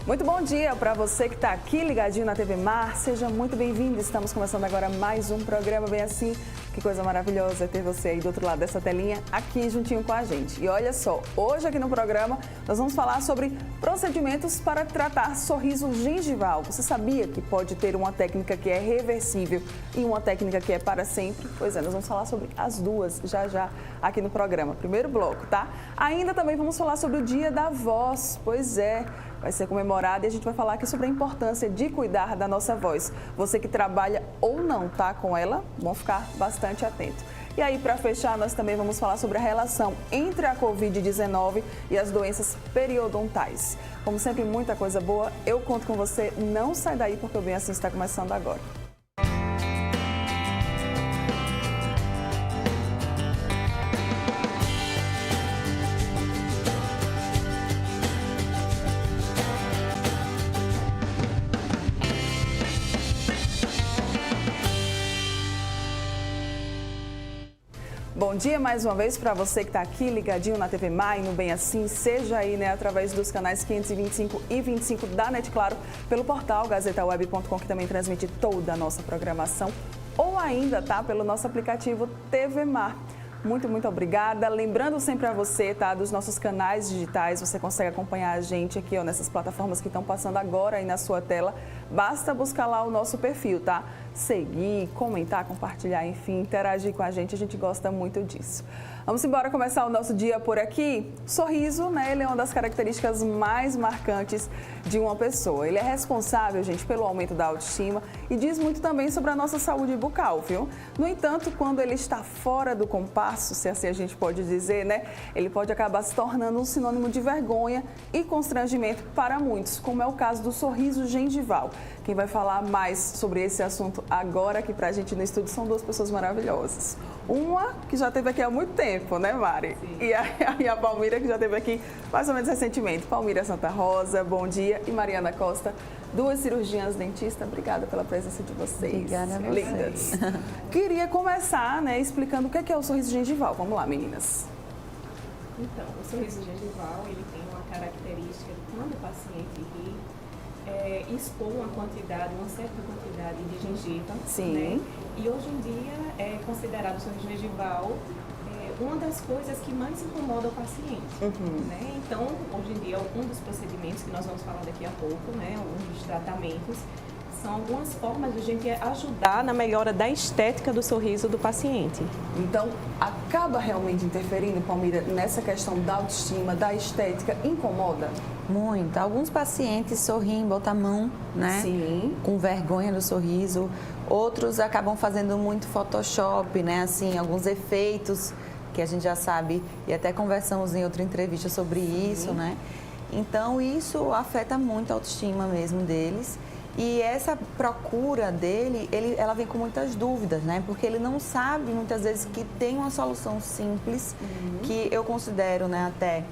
Muito bom dia para você que está aqui ligadinho na TV Mar. Seja muito bem-vindo. Estamos começando agora mais um programa Bem Assim. Que coisa maravilhosa é ter você aí do outro lado dessa telinha, aqui juntinho com a gente. E olha só, hoje aqui no programa nós vamos falar sobre procedimentos para tratar sorriso gengival. Você sabia que pode ter uma técnica que é reversível e uma técnica que é para sempre? Pois é, nós vamos falar sobre as duas já aqui no programa. Primeiro bloco, tá? Ainda também vamos falar sobre o Dia da Voz. Pois é, vai ser comemorado e a gente vai falar aqui sobre a importância de cuidar da nossa voz. Você que trabalha ou não tá com ela, vão ficar bastante atento. E aí, para fechar, nós também vamos falar sobre a relação entre a Covid-19 e as doenças periodontais. Como sempre, muita coisa boa. Eu conto com você. Não sai daí, porque o Bem Assim está começando agora. Bom dia mais uma vez para você que está aqui ligadinho na TV Mar e no Bem Assim, seja aí, através dos canais 525 e 25 da NET Claro, pelo portal gazetaweb.com, que também transmite toda a nossa programação, ou ainda, pelo nosso aplicativo TV Mar. Muito obrigada. Lembrando sempre a você, dos nossos canais digitais, você consegue acompanhar a gente aqui, nessas plataformas que estão passando agora aí na sua tela. Basta buscar lá o nosso perfil, Seguir, comentar, compartilhar, enfim, interagir com a gente gosta muito disso. Vamos embora começar o nosso dia por aqui. Sorriso, ele é uma das características mais marcantes de uma pessoa. Ele é responsável, gente, pelo aumento da autoestima e diz muito também sobre a nossa saúde bucal, viu? No entanto, quando ele está fora do compasso, se assim a gente pode dizer, ele pode acabar se tornando um sinônimo de vergonha e constrangimento para muitos, como é o caso do sorriso gengival. Quem vai falar mais sobre esse assunto agora aqui pra gente no estúdio são duas pessoas maravilhosas. Uma que já esteve aqui há muito tempo, Mari? Sim. E a Palmira, que já esteve aqui mais ou menos recentemente. Palmira Santa Rosa, bom dia. E Mariana Costa, duas cirurgiãs dentistas. Obrigada pela presença de vocês. Obrigada a vocês. Lindas. Queria começar, explicando o que é o sorriso gengival. Vamos lá, meninas. Então, o sorriso gengival, ele tem uma característica de quando o paciente ri, expor uma certa quantidade de gengiva. Sim. E hoje em dia é considerado o sorriso gengival uma das coisas que mais incomoda o paciente. Então, hoje em dia, um dos procedimentos que nós vamos falar daqui a pouco, alguns dos tratamentos, são algumas formas de a gente ajudar na melhora da estética do sorriso do paciente. Então, acaba realmente interferindo, Palmira, nessa questão da autoestima, da estética, incomoda? Muito. Alguns pacientes sorriem, botam a mão, Sim. Com vergonha do sorriso. Outros acabam fazendo muito Photoshop, alguns efeitos que a gente já sabe, e até conversamos em outra entrevista sobre isso, Então, isso afeta muito a autoestima mesmo deles. E essa procura dele, ela vem com muitas dúvidas, Porque ele não sabe, muitas vezes, que tem uma solução simples, que eu considero, até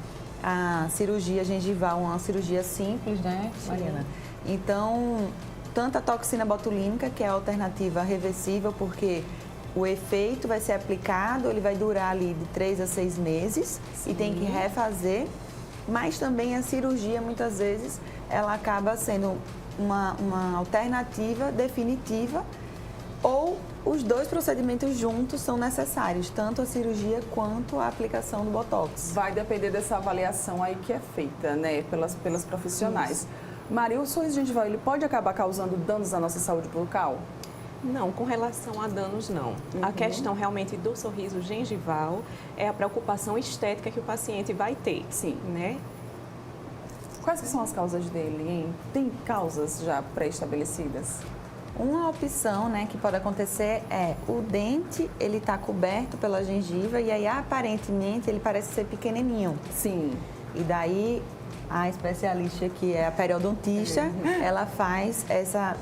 a cirurgia gengival uma cirurgia simples, Mariana? Então, tanto a toxina botulínica, que é a alternativa reversível, porque o efeito vai ser aplicado, ele vai durar ali de 3 a 6 meses. Sim. E tem que refazer, mas também a cirurgia, muitas vezes, ela acaba sendo uma alternativa definitiva, ou os dois procedimentos juntos são necessários, tanto a cirurgia quanto a aplicação do Botox. Vai depender dessa avaliação aí que é feita, pelas profissionais. Isso. Maria, o sorriso gengival, ele pode acabar causando danos à nossa saúde bucal? Não, com relação a danos, não. A questão realmente do sorriso gengival é a preocupação estética que o paciente vai ter. Sim. Quais que são as causas dele, hein? Tem causas já pré-estabelecidas? Uma opção, que pode acontecer é o dente, ele está coberto pela gengiva e aí aparentemente ele parece ser pequenininho. Sim. E daí a especialista, que é a periodontista, ela faz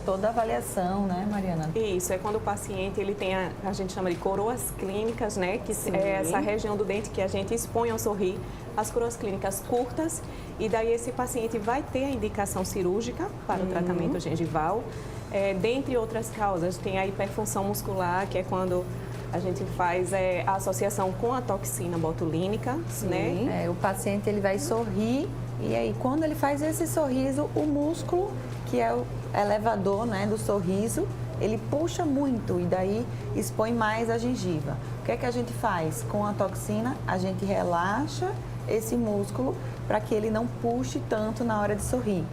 toda a avaliação, Mariana? Isso, é quando o paciente ele tem a gente chama de coroas clínicas, que Sim. é essa região do dente que a gente expõe ao sorrir, as coroas clínicas curtas, e daí esse paciente vai ter a indicação cirúrgica para o tratamento gengival. Dentre outras causas, tem a hiperfunção muscular, que é quando a gente faz a associação com a toxina botulínica, O paciente ele vai sorrir E aí, quando ele faz esse sorriso, o músculo, que é o elevador, né, do sorriso, ele puxa muito e daí expõe mais a gengiva. O que é que a gente faz? Com a toxina, a gente relaxa esse músculo para que ele não puxe tanto na hora de sorrir.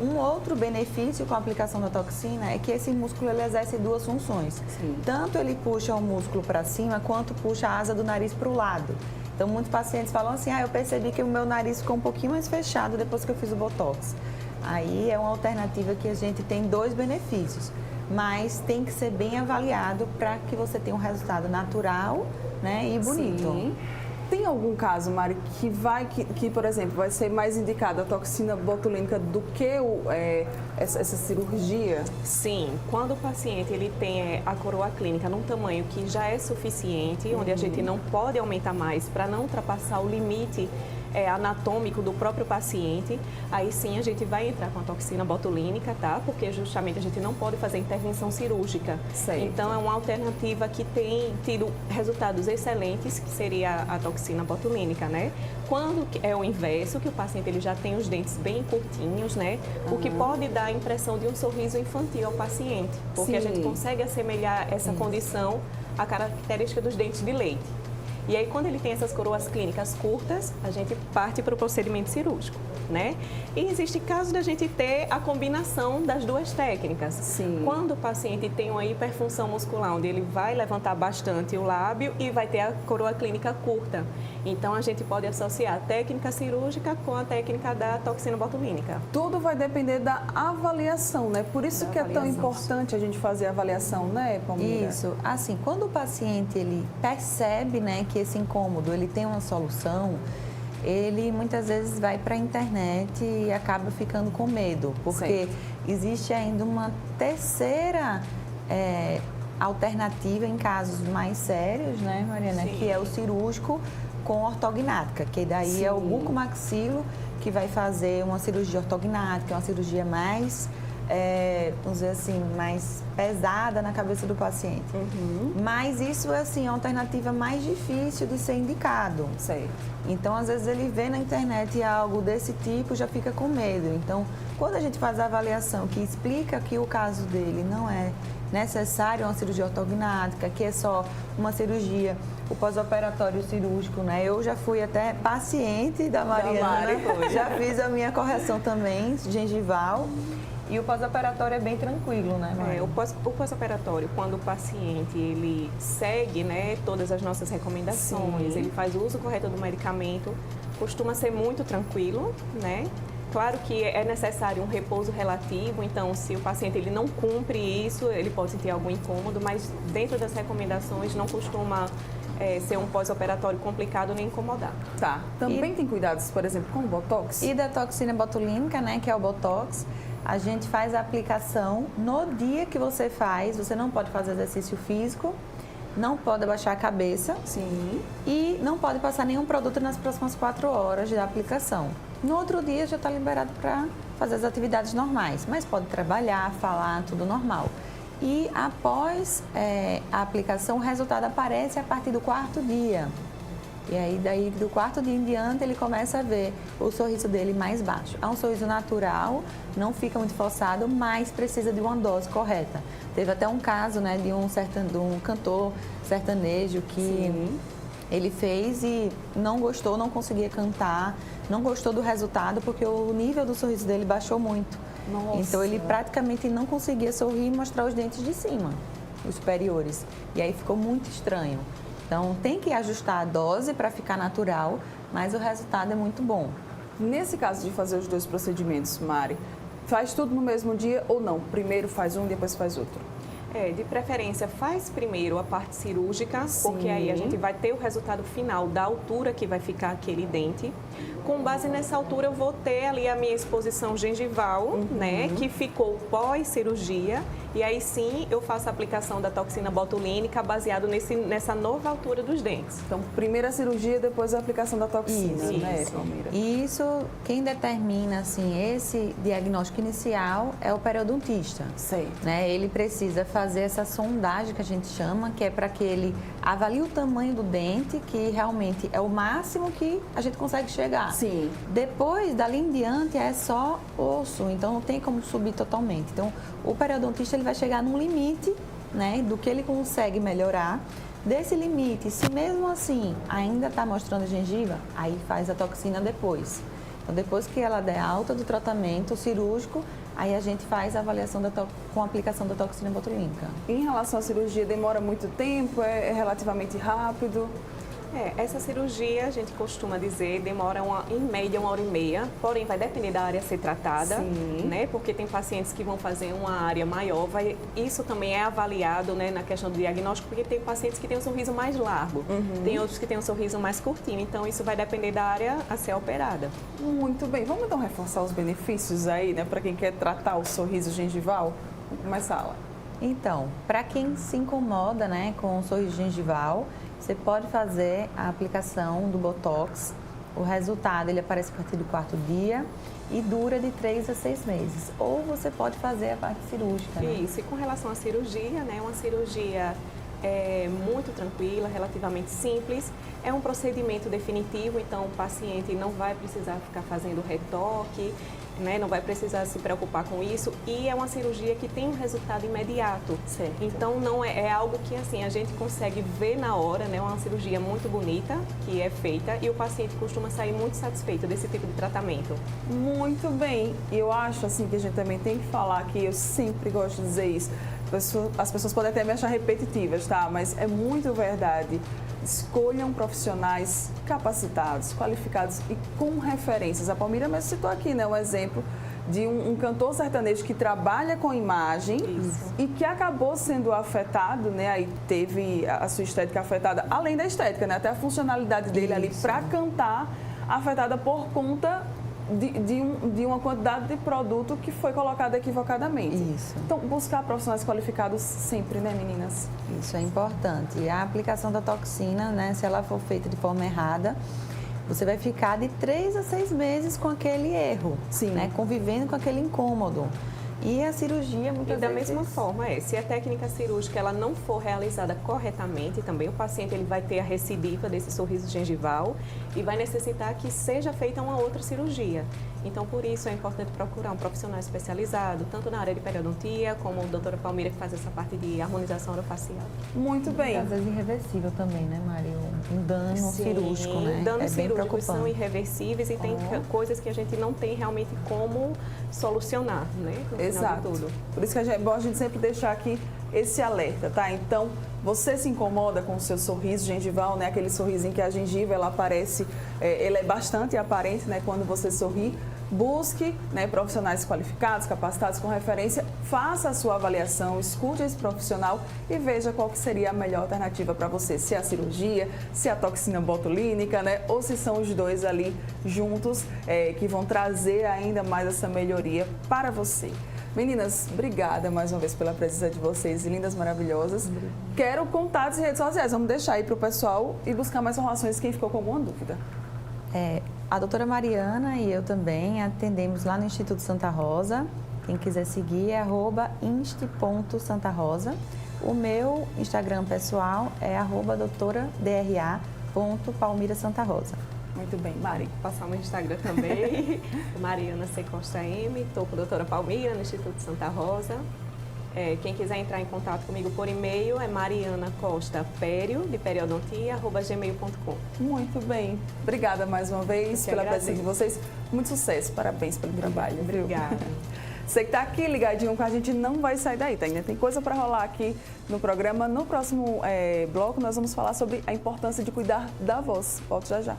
Um outro benefício com a aplicação da toxina é que esse músculo ele exerce duas funções. Sim. Tanto ele puxa o músculo para cima, quanto puxa a asa do nariz para o lado. Então, muitos pacientes falam assim, eu percebi que o meu nariz ficou um pouquinho mais fechado depois que eu fiz o Botox. Aí é uma alternativa que a gente tem dois benefícios, mas tem que ser bem avaliado para que você tenha um resultado natural, né, e bonito. Sim. Tem algum caso, Mari, que, por exemplo, vai ser mais indicada a toxina botulínica do que essa cirurgia? Sim, quando o paciente ele tem a coroa clínica num tamanho que já é suficiente, onde a gente não pode aumentar mais para não ultrapassar o limite anatômico do próprio paciente, aí sim a gente vai entrar com a toxina botulínica, tá? Porque justamente a gente não pode fazer intervenção cirúrgica. Certo. Então é uma alternativa que tem tido resultados excelentes, que seria a toxina botulínica, né? Quando é o inverso, que o paciente ele já tem os dentes bem curtinhos, né? O que pode dar a impressão de um sorriso infantil ao paciente, porque a gente consegue assemelhar essa condição à característica dos dentes de leite. E aí, quando ele tem essas coroas clínicas curtas, a gente parte para o procedimento cirúrgico, né? E existe caso da gente ter a combinação das duas técnicas. Sim. Quando o paciente tem uma hiperfunção muscular, onde ele vai levantar bastante o lábio e vai ter a coroa clínica curta. Então, a gente pode associar a técnica cirúrgica com a técnica da toxina botulínica. Tudo vai depender da avaliação, né? Por isso que é tão importante a gente fazer a avaliação, né, Palmira? Isso. Assim, quando o paciente ele percebe, né, que esse incômodo ele tem uma solução, ele muitas vezes vai para a internet e acaba ficando com medo, porque existe ainda uma terceira alternativa em casos mais sérios, né, Mariana, que é o cirúrgico com ortognática, que daí é o bucomaxilo que vai fazer uma cirurgia ortognática, uma cirurgia mais, vamos dizer assim, mais pesada na cabeça do paciente. Mas isso é assim, a alternativa mais difícil de ser indicado. Então, às vezes, ele vê na internet algo desse tipo, já fica com medo. Então, quando a gente faz a avaliação que explica que o caso dele não é necessário uma cirurgia ortognática, que é só uma cirurgia, o pós-operatório cirúrgico, né? Eu já fui até paciente da Mariana, já fiz a minha correção também, gengival. E o pós-operatório é bem tranquilo, né, Mariana? O pós-operatório, quando o paciente ele segue, né, todas as nossas recomendações, ele faz o uso correto do medicamento, costuma ser muito tranquilo, né? Claro que é necessário um repouso relativo, então se o paciente ele não cumpre isso, ele pode sentir algum incômodo, mas dentro das recomendações não costuma ser um pós-operatório complicado nem incomodar. Tá. Também tem cuidados, por exemplo, com o Botox? E da toxina botulínica, né, que é o Botox, a gente faz a aplicação no dia que você faz, você não pode fazer exercício físico, não pode abaixar a cabeça e não pode passar nenhum produto nas próximas 4 horas da aplicação. No outro dia já está liberado para fazer as atividades normais, mas pode trabalhar, falar, tudo normal. E após a aplicação, o resultado aparece a partir do 4º dia. E aí, daí, do 4º dia em diante, ele começa a ver o sorriso dele mais baixo. É um sorriso natural, não fica muito forçado, mas precisa de uma dose correta. Teve até um caso, né, de um cantor sertanejo que ele fez e não gostou, não conseguia cantar, não gostou do resultado porque o nível do sorriso dele baixou muito. Então ele praticamente não conseguia sorrir e mostrar os dentes de cima, os superiores. E aí ficou muito estranho. Então tem que ajustar a dose para ficar natural, mas o resultado é muito bom. Nesse caso de fazer os dois procedimentos, Mari, faz tudo no mesmo dia ou não? Primeiro faz um, depois faz outro? De preferência, faz primeiro a parte cirúrgica, porque aí a gente vai ter o resultado final da altura que vai ficar aquele dente. Com base nessa altura, eu vou ter ali a minha exposição gengival, né, que ficou pós-cirurgia. E aí sim, eu faço a aplicação da toxina botulínica baseado nessa nova altura dos dentes. Então, primeiro a cirurgia, depois a aplicação da toxina, né, Palmira? Isso, quem determina, assim, esse diagnóstico inicial é o periodontista. Né? Ele precisa fazer essa sondagem que a gente chama, que é para que ele avalia o tamanho do dente, que realmente é o máximo que a gente consegue chegar. Sim. Depois, dali em diante, é só osso, então não tem como subir totalmente. Então, o periodontista ele vai chegar num limite, né, do que ele consegue melhorar. Desse limite, se mesmo assim ainda está mostrando gengiva, aí faz a toxina depois. Então, depois que ela der alta do tratamento cirúrgico, aí a gente faz a avaliação com a aplicação da toxina botulínica. Em relação à cirurgia, demora muito tempo? É relativamente rápido? Essa cirurgia, a gente costuma dizer, demora em média 1h30, porém vai depender da área a ser tratada, né? Porque tem pacientes que vão fazer uma área maior, isso também é avaliado, né, na questão do diagnóstico, porque tem pacientes que têm um sorriso mais largo, tem outros que têm um sorriso mais curtinho, então isso vai depender da área a ser operada. Muito bem, vamos então reforçar os benefícios aí, né, para quem quer tratar o sorriso gengival? Vamos começar lá. Então, para quem se incomoda, né, com o sorriso gengival, você pode fazer a aplicação do Botox. O resultado ele aparece a partir do 4º dia e dura de 3 a 6 meses. Ou você pode fazer a parte cirúrgica. Né? Isso, e com relação à cirurgia, né, uma cirurgia muito tranquila, relativamente simples. É um procedimento definitivo, então o paciente não vai precisar ficar fazendo retoque, né, não vai precisar se preocupar com isso, e é uma cirurgia que tem um resultado imediato. Certo. Então não é algo que assim a gente consegue ver na hora, né, uma cirurgia muito bonita que é feita e o paciente costuma sair muito satisfeito desse tipo de tratamento. Muito bem, e eu acho assim que a gente também tem que falar que eu sempre gosto de dizer isso. As pessoas podem até me achar repetitivas, tá? Mas é muito verdade. Escolham profissionais capacitados, qualificados e com referências. A Palmira mesmo citou aqui, né, um exemplo de um cantor sertanejo que trabalha com imagem e que acabou sendo afetado, né? Aí teve a sua estética afetada, além da estética, né? Até a funcionalidade dele ali para cantar afetada por conta de uma quantidade de produto que foi colocado equivocadamente. Isso. Então, buscar profissionais qualificados sempre, né, meninas? Isso é importante. E a aplicação da toxina, né, se ela for feita de forma errada, você vai ficar de 3 a 6 meses com aquele erro, né, convivendo com aquele incômodo. E a cirurgia, muitas vezes... E da mesma forma, se a técnica cirúrgica ela não for realizada corretamente, também o paciente ele vai ter a recidiva desse sorriso gengival e vai necessitar que seja feita uma outra cirurgia. Então, por isso é importante procurar um profissional especializado, tanto na área de periodontia, como a doutora Palmira, que faz essa parte de harmonização orofacial. Muito bem. Às vezes irreversível também, né, Mari? Um dano cirúrgico, né? Danos bem cirúrgicos são irreversíveis e tem coisas que a gente não tem realmente como solucionar, né? Exato. Tudo. Por isso que é bom a gente sempre deixar aqui esse alerta, tá? Então, você se incomoda com o seu sorriso gengival, né? Aquele sorrisinho que a gengiva, ela aparece, ele é bastante aparente, né? Quando você sorri, busque, né, profissionais qualificados, capacitados com referência, faça a sua avaliação, escute esse profissional e veja qual que seria a melhor alternativa para você. Se é a cirurgia, se é a toxina botulínica, né? Ou se são os dois ali juntos que vão trazer ainda mais essa melhoria para você. Meninas, obrigada mais uma vez pela presença de vocês, lindas, maravilhosas. Quero contatos e redes sociais. Vamos deixar aí para o pessoal e buscar mais informações quem ficou com alguma dúvida. A doutora Mariana e eu também atendemos lá no Instituto Santa Rosa. Quem quiser seguir é @inst.santarosa. O meu Instagram pessoal é @doutora_dra.palmirasantarosa. Muito bem, Mari. Vou passar o meu Instagram também, Mariana C. Costa M, estou com a doutora Palmira no Instituto Santa Rosa. Quem quiser entrar em contato comigo por e-mail é marianacostaperio, de periodontia@gmail.com. Muito bem. Obrigada mais uma vez pela presença de vocês. Muito sucesso, parabéns pelo trabalho. Obrigada. Você que está aqui ligadinho com a gente não vai sair daí, tá? Ainda tem coisa para rolar aqui no programa. No próximo bloco nós vamos falar sobre a importância de cuidar da voz. Volto já já.